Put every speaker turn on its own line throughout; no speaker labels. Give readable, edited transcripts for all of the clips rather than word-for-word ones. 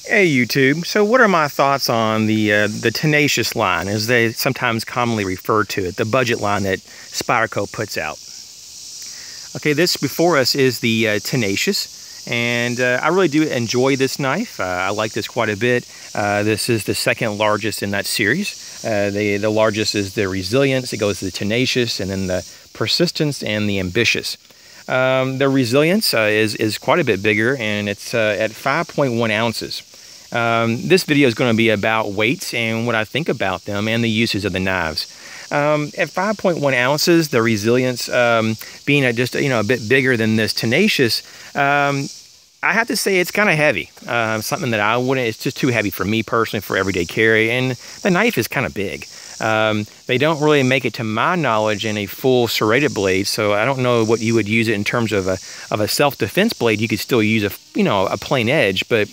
Hey YouTube, so what are my thoughts on the Tenacious line, as they sometimes commonly refer to it, the budget line that Spyderco puts out? Okay, this before us is the Tenacious, and I really do enjoy this knife. I like this quite a bit. This is the second largest in that series. The largest is the Resilience, it goes to the Tenacious, and then the Persistence and the Ambitious. The Resilience is quite a bit bigger, and it's at 5.1 ounces. This video is going to be about weights and what I think about them and the uses of the knives. At 5.1 ounces, the Resilience being just a bit bigger than this Tenacious, I have to say it's kind of heavy. Something that I wouldn't, it's just too heavy for me personally for everyday carry, and the knife is kind of big. They don't really make it, to my knowledge, in a full serrated blade, so I don't know what you would use it in terms of a self-defense blade. You could still use a plain edge, but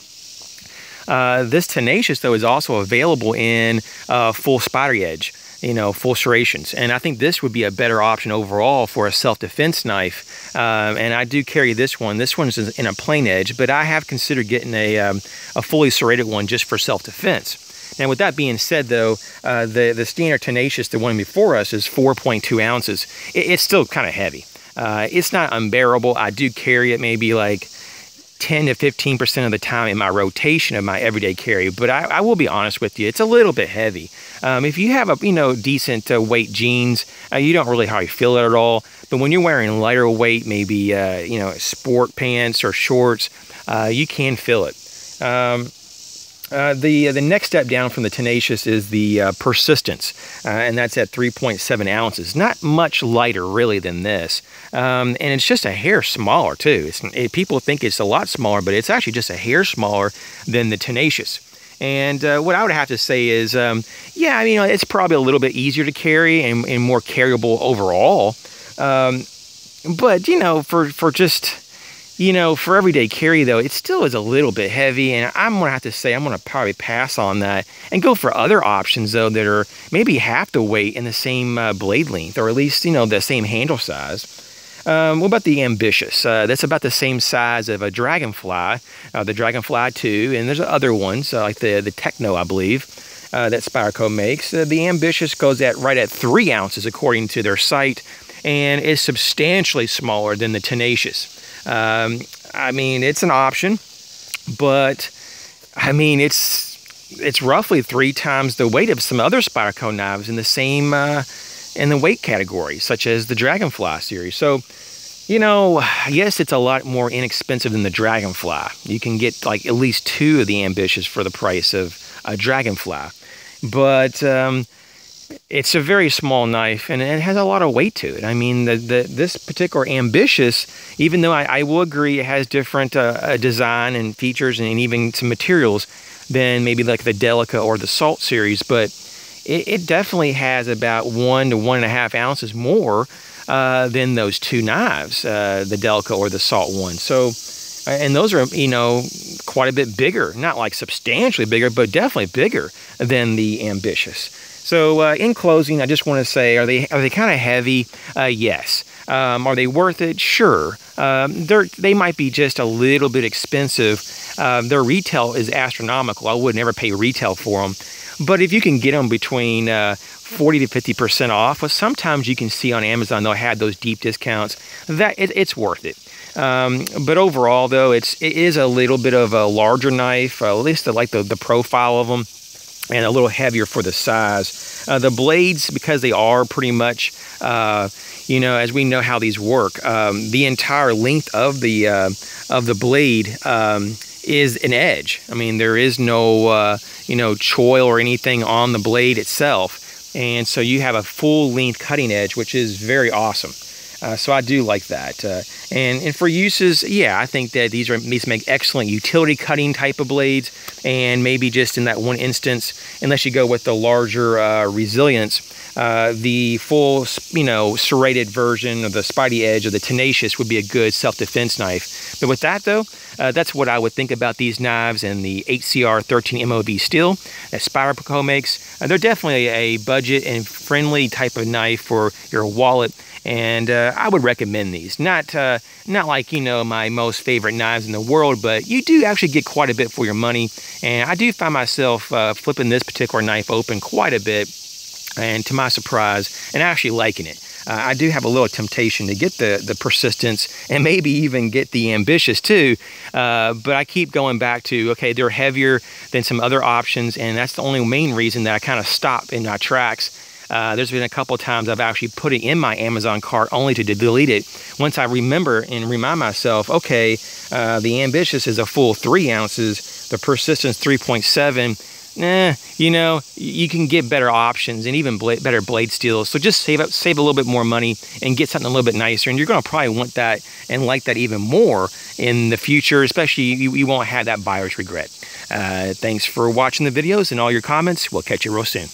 this Tenacious though is also available in full spider edge, full serrations, and I think this would be a better option overall for a self-defense knife. And I do carry this one. This one's in a plain edge, but I have considered getting a fully serrated one just for self-defense. Now, with that being said, though, the standard Tenacious, the one before us, is 4.2 ounces. It's still kind of heavy. It's not unbearable. I do carry it maybe like 10 to 15% of the time in my rotation of my everyday carry, but I will be honest with you, it's a little bit heavy. If you have a decent weight jeans, you don't really hardly feel it at all. But when you're wearing lighter weight, maybe sport pants or shorts, you can feel it. The next step down from the Tenacious is the Persistence, and that's at 3.7 ounces. Not much lighter, really, than this. And it's just a hair smaller, too. People think it's a lot smaller, but it's actually just a hair smaller than the Tenacious. And what I would have to say is, it's probably a little bit easier to carry and more carryable overall. But, for everyday carry, though, it still is a little bit heavy, and I'm going to have to say I'm going to probably pass on that and go for other options, though, that are maybe half the weight and the same blade length, or at least, the same handle size. What about the Ambitious? That's about the same size of a Dragonfly, the Dragonfly 2, and there's other ones, like the Techno, I believe, that Spyderco makes. The Ambitious goes right at 3 ounces, according to their site, and is substantially smaller than the Tenacious. It's an option, but it's roughly 3 times the weight of some other Spyderco knives in the same in the weight category, such as the Dragonfly series. So, yes, it's a lot more inexpensive than the Dragonfly. You can get like at least 2 of the Ambitious for the price of a Dragonfly, but it's a very small knife, and it has a lot of weight to it. This particular Ambitious, even though I will agree it has different design and features and even some materials than maybe like the Delica or the Salt series, but it definitely has about 1 to 1.5 ounces more than those 2 knives, the Delica or the Salt one. So, and those are, quite a bit bigger, not like substantially bigger, but definitely bigger than the Ambitious. So in closing, I just want to say, are they kind of heavy? Yes. Are they worth it? Sure. They might be just a little bit expensive. Their retail is astronomical. I would never pay retail for them. But if you can get them between 40 to 50% off, well, sometimes you can see on Amazon they'll have those deep discounts. It's worth it. But overall, though, it is a little bit of a larger knife, at least the profile of them, and a little heavier for the size. The blades, because they are pretty much, as we know how these work, the entire length of the blade is an edge. There is no, choil or anything on the blade itself, and so you have a full-length cutting edge, which is very awesome. So I do like that. And for uses, yeah, I think that these make excellent utility cutting type of blades, and maybe just in that one instance, unless you go with the larger Resilience, the full, serrated version of the Spidey Edge or the Tenacious would be a good self-defense knife. But with that, though, that's what I would think about these knives and the HCR 13 MOV steel that Spyderco makes. They're definitely a budget and friendly type of knife for your wallet. And I would recommend these. Not like, you know, my most favorite knives in the world, but you do actually get quite a bit for your money. And I do find myself flipping this particular knife open quite a bit, and to my surprise, and actually liking it. I do have a little temptation to get the Persistence and maybe even get the Ambitious too, but I keep going back to, okay, they're heavier than some other options, and that's the only main reason that I kind of stop in my tracks. There's been a couple of times I've actually put it in my Amazon cart only to delete it once I remember and remind myself, okay, the Ambitious is a full 3 ounces, the Persistence 3.7. You know, you can get better options and even better blade steels. So just save a little bit more money and get something a little bit nicer. And you're going to probably want that and like that even more in the future, especially you won't have that buyer's regret. Thanks for watching the videos and all your comments. We'll catch you real soon.